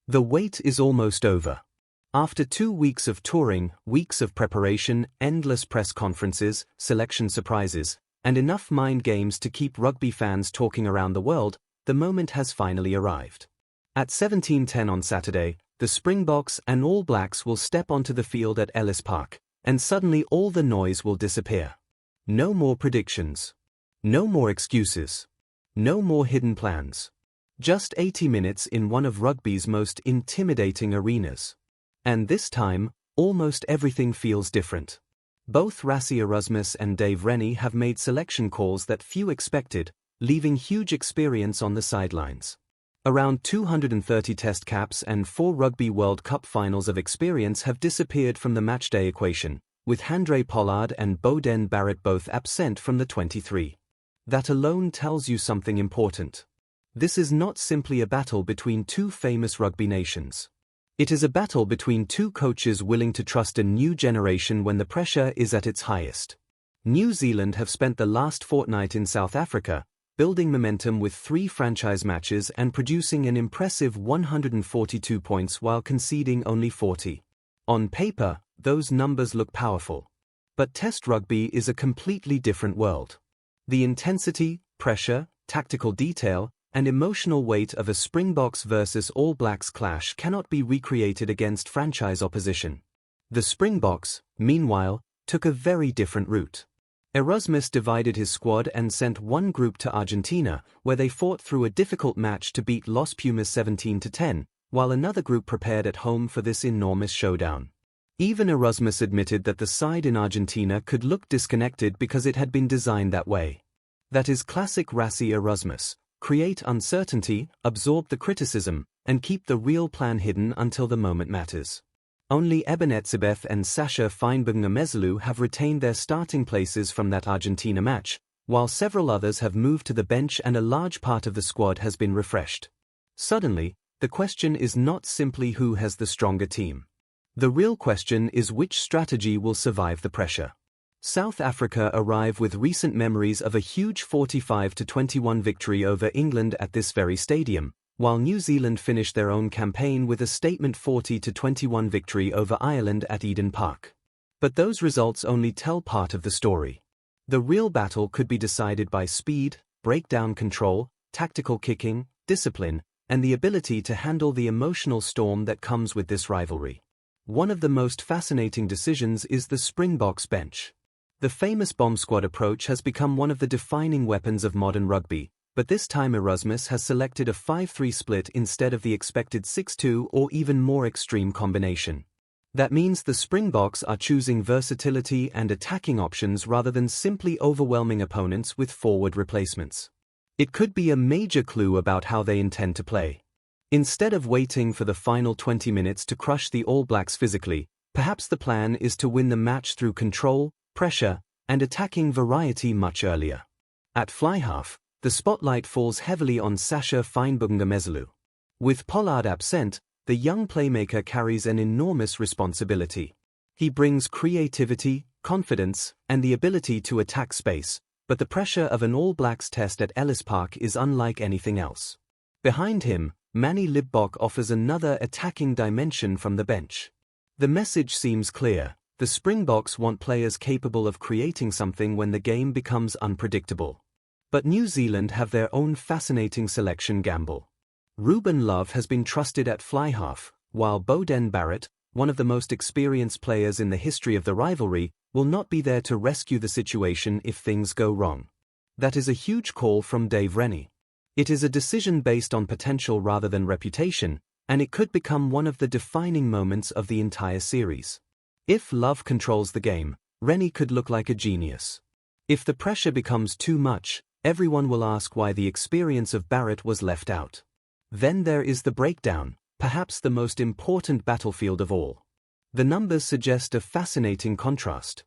The wait is almost over. After 2 weeks of touring, weeks of preparation, endless press conferences, selection surprises, and enough mind games to keep rugby fans talking around the world, the moment has finally arrived. At 17:10 on Saturday, the Springboks and All Blacks will step onto the field at Ellis Park, and suddenly all the noise will disappear. No more predictions. No more excuses. No more hidden plans. Just 80 minutes in one of rugby's most intimidating arenas. And this time, almost everything feels different. Both Rassie Erasmus and Rennie have made selection calls that few expected, leaving huge experience on the sidelines. Around 230 test caps and 4 Rugby World Cup finals of experience have disappeared from the matchday equation, with Handré Pollard and Beauden Barrett both absent from the 23. That alone tells you something important. This is not simply a battle between two famous rugby nations. It is a battle between two coaches willing to trust a new generation when the pressure is at its highest. New Zealand have spent the last fortnight in South Africa, building momentum with 3 franchise matches and producing an impressive 142 points while conceding only 40. On paper, those numbers look powerful. But Test rugby is a completely different world. The intensity, pressure, tactical detail, and emotional weight of a Springboks versus All Blacks clash cannot be recreated against franchise opposition. The Springboks, meanwhile, took a very different route. Erasmus divided his squad and sent one group to Argentina, where they fought through a difficult match to beat Los Pumas 17-10, while another group prepared at home for this enormous showdown. Even Erasmus admitted that the side in Argentina could look disconnected because it had been designed that way. That is classic Rassie Erasmus. Create uncertainty, absorb the criticism, and keep the real plan hidden until the moment matters. Only Ebenezebeth and Sasha Feinberg-Ngamezulu have retained their starting places from that Argentina match, while several others have moved to the bench and a large part of the squad has been refreshed. Suddenly, the question is not simply who has the stronger team. The real question is which strategy will survive the pressure. South Africa arrive with recent memories of a huge 45-21 victory over England at this very stadium, while New Zealand finished their own campaign with a statement 40-21 victory over Ireland at Eden Park. But those results only tell part of the story. The real battle could be decided by speed, breakdown control, tactical kicking, discipline, and the ability to handle the emotional storm that comes with this rivalry. One of the most fascinating decisions is the Springboks bench. The famous bomb squad approach has become one of the defining weapons of modern rugby, but this time Erasmus has selected a 5-3 split instead of the expected 6-2 or even more extreme combination. That means the Springboks are choosing versatility and attacking options rather than simply overwhelming opponents with forward replacements. It could be a major clue about how they intend to play. Instead of waiting for the final 20 minutes to crush the All Blacks physically, perhaps the plan is to win the match through control, pressure, and attacking variety much earlier. At fly half, the spotlight falls heavily on Sasha Feinberg-Ngamezulu. With Pollard absent, the young playmaker carries an enormous responsibility. He brings creativity, confidence, and the ability to attack space, but the pressure of an All Blacks test at Ellis Park is unlike anything else. Behind him, Manny Libbok offers another attacking dimension from the bench. The message seems clear. The Springboks want players capable of creating something when the game becomes unpredictable. But New Zealand have their own fascinating selection gamble. Ruben Love has been trusted at fly half, while Beauden Barrett, one of the most experienced players in the history of the rivalry, will not be there to rescue the situation if things go wrong. That is a huge call from Rennie. It is a decision based on potential rather than reputation, and it could become one of the defining moments of the entire series. If Love controls the game, Rennie could look like a genius. If the pressure becomes too much, everyone will ask why the experience of Barrett was left out. Then there is the breakdown, perhaps the most important battlefield of all. The numbers suggest a fascinating contrast.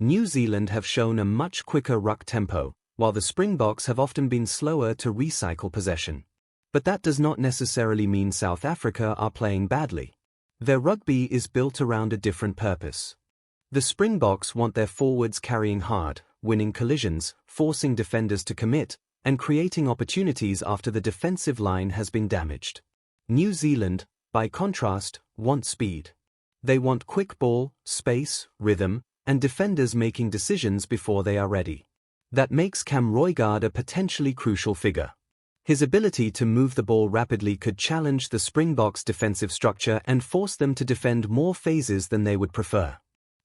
New Zealand have shown a much quicker ruck tempo, while the Springboks have often been slower to recycle possession. But that does not necessarily mean South Africa are playing badly. Their rugby is built around a different purpose. The Springboks want their forwards carrying hard, winning collisions, forcing defenders to commit, and creating opportunities after the defensive line has been damaged. New Zealand, by contrast, want speed. They want quick ball, space, rhythm, and defenders making decisions before they are ready. That makes Cam Roigard a potentially crucial figure. His ability to move the ball rapidly could challenge the Springboks' defensive structure and force them to defend more phases than they would prefer.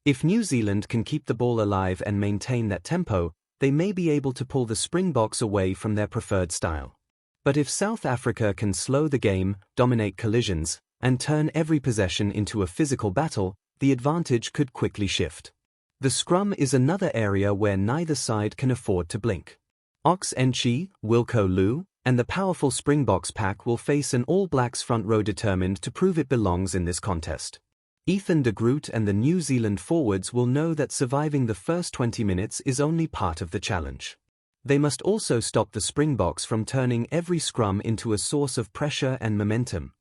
If New Zealand can keep the ball alive and maintain that tempo, they may be able to pull the Springboks away from their preferred style. But if South Africa can slow the game, dominate collisions, and turn every possession into a physical battle, the advantage could quickly shift. The scrum is another area where neither side can afford to blink. Ox Enchi, Wilco Lu, and the powerful Springboks pack will face an All Blacks front row determined to prove it belongs in this contest. Ethan de Groot and the New Zealand forwards will know that surviving the first 20 minutes is only part of the challenge. They must also stop the Springboks from turning every scrum into a source of pressure and momentum.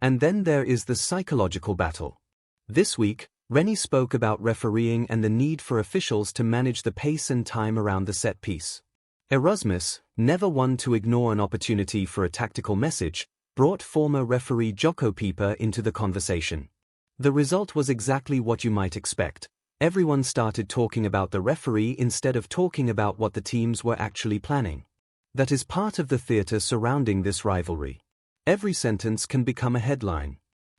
And then there is the psychological battle. This week, Rennie spoke about refereeing and the need for officials to manage the pace and time around the set piece. Erasmus, never one to ignore an opportunity for a tactical message, brought former referee Jocko Pieper into the conversation. The result was exactly what you might expect. Everyone started talking about the referee instead of talking about what the teams were actually planning. That is part of the theatre surrounding this rivalry. Every sentence can become a headline.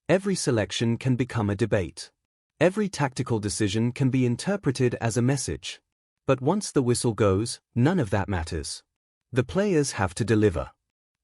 Every selection can become a debate. Every tactical decision can be interpreted as a message. But once the whistle goes, none of that matters. The players have to deliver.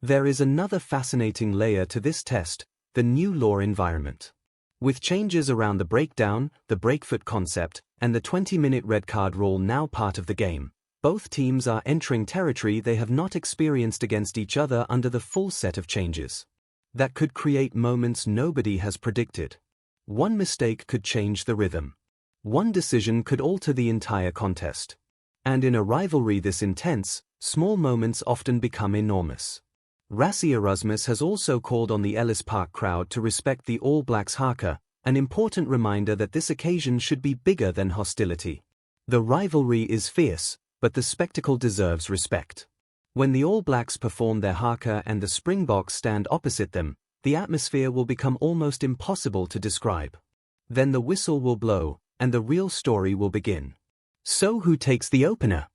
There is another fascinating layer to this test, the new law environment. With changes around the breakdown, the breakfoot concept, and the 20-minute red card rule now part of the game, both teams are entering territory they have not experienced against each other under the full set of changes. That could create moments nobody has predicted. One mistake could change the rhythm. One decision could alter the entire contest. And in a rivalry this intense, small moments often become enormous. Rassie Erasmus has also called on the Ellis Park crowd to respect the All Blacks haka, an important reminder that this occasion should be bigger than hostility. The rivalry is fierce, but the spectacle deserves respect. When the All Blacks perform their haka and the Springboks stand opposite them, the atmosphere will become almost impossible to describe. Then the whistle will blow, and the real story will begin. So who takes the opener?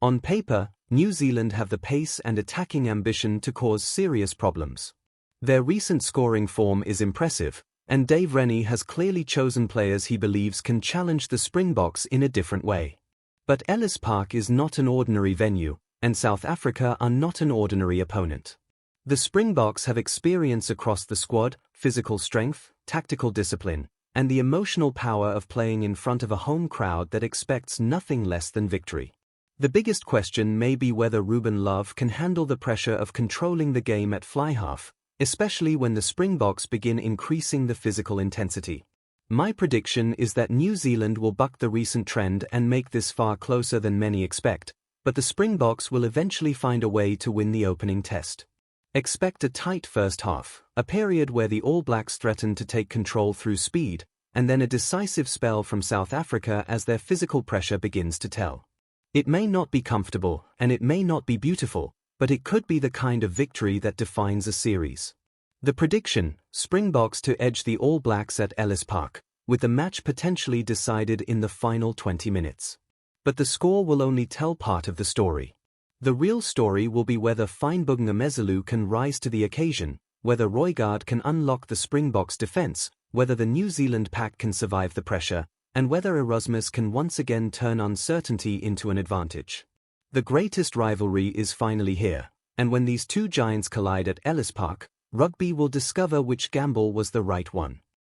On paper, New Zealand have the pace and attacking ambition to cause serious problems. Their recent scoring form is impressive, and Dave Rennie has clearly chosen players he believes can challenge the Springboks in a different way. But Ellis Park is not an ordinary venue, and South Africa are not an ordinary opponent. The Springboks have experience across the squad, physical strength, tactical discipline, and the emotional power of playing in front of a home crowd that expects nothing less than victory. The biggest question may be whether Ruben Love can handle the pressure of controlling the game at fly half, especially when the Springboks begin increasing the physical intensity. My prediction is that New Zealand will buck the recent trend and make this far closer than many expect, but the Springboks will eventually find a way to win the opening test. Expect a tight first half, a period where the All Blacks threaten to take control through speed, and then a decisive spell from South Africa as their physical pressure begins to tell. It may not be comfortable, and it may not be beautiful, but it could be the kind of victory that defines a series. The prediction: Springboks to edge the All Blacks at Ellis Park, with the match potentially decided in the final 20 minutes. But the score will only tell part of the story. The real story will be whether Fynbog can rise to the occasion, whether Roigard can unlock the Springboks' defense, whether the New Zealand pack can survive the pressure, and whether Erasmus can once again turn uncertainty into an advantage. The greatest rivalry is finally here, and when these two giants collide at Ellis Park, rugby will discover which gamble was the right one.